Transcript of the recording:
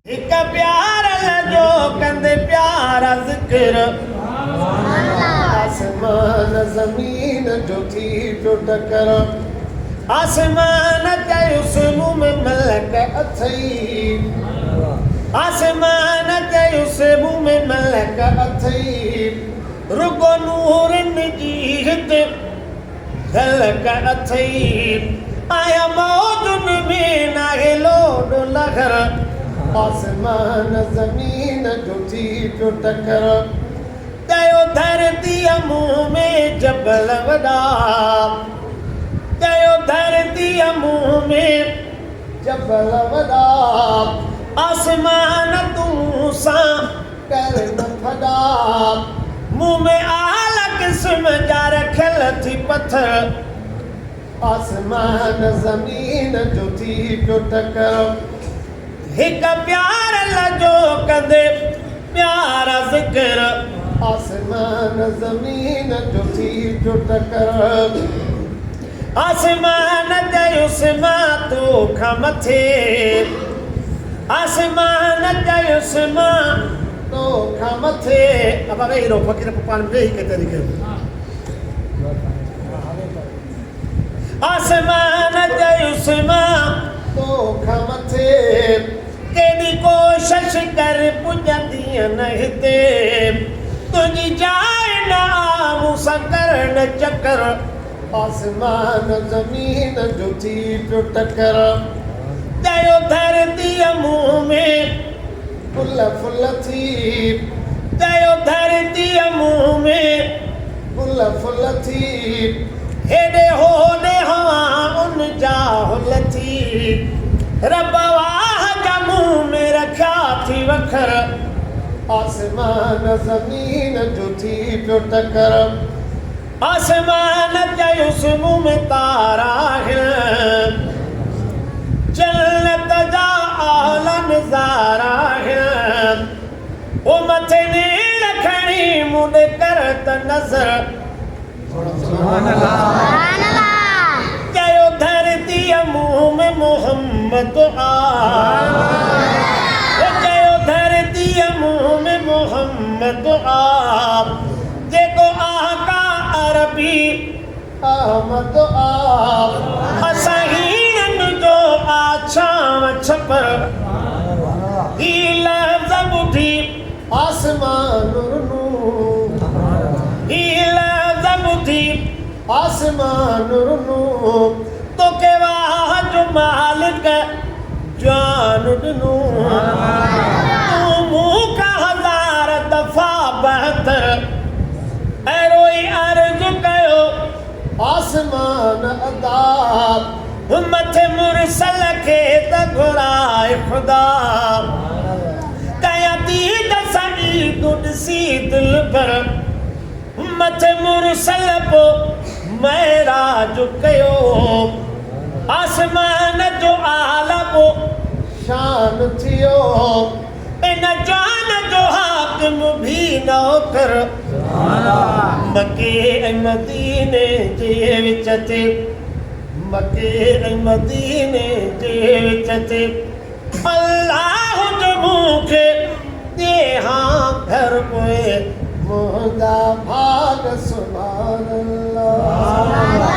एक प्यार जो कंदे प्यारा जिक्र आसमान ज़मीन जो थी जो टकर आसमान ते उस मुंह में मलक अथई आसमान ते उस मुंह में मलक अथई रुगो नूरन जी हिते झलक अथई आया मौजुन में नाहे लोड लहर आसमान ज़मीन जो थी जो टकर दयो धरती मुंह में जबल वड़ा दयो धरती मुंह में जबल वड़ा आसमान तू सा कर न फड़ा मुंह में आला किस्म जा रखल थी पत्थर आसमान ज़मीन जो थी जो टकर एक प्यार जो कंदे प्यारा जिक्र आसमान ज़मीन जो थी जो टकर आसमान ते उसमां तो खमथे आसमान ते उसमां तो खमथे अब वे हीरो फकीर पपान वे के तरीके आसमान ते उसमां तो खमथे केदी कोशिश कर पुजंदी नहीं ते तुझी जाए ना मूसा करन चक्कर आसमान ज़मीन जो थी जो टकर दयो धरती मुंह में फुल फुल थी दयो धरती मुंह में फुल फुल थी हेडे होने हवा उन जाहुल थी रबवाह जा मुंह में रखा थी वखर आसमान ज़मीन जो थी जो टकर आसमान ते उस मुंह में तारा है जन्नत जा आला नज़ारा है ओ मथे नीड़ खड़ी मुंह करत नजर सुभान अल्लाह जयो धरती मुंह में मोहम्मद आ जयो धरती मुंह में मोहम्मद आप देखो आका अरबी अहमद आप असहीन जो आछा छपर ही लफ्ज़ बुधी आसमान नू ही लफ्ज़ बुधी आसमान नू तो के वाह जो मालिक जान नू तू मुँह का हजार दफा बहतर रोई अर्ज कयो आसमान अदाब मथे मुरसल के त घुराए खुदा कया दीद सही दुडसी दिल पर मथे मुरसल पो महराज कयो आसमान जो आला पो शान थियो इन जान जो हाकिम भी नौकर मके ऐं मदीने जे विच ते मके ऐं मदीने जे विच ते अल्लाह जो मूंखे ॾेहां घर पोइ मुंहिंजा भाग सुभान अल्लाह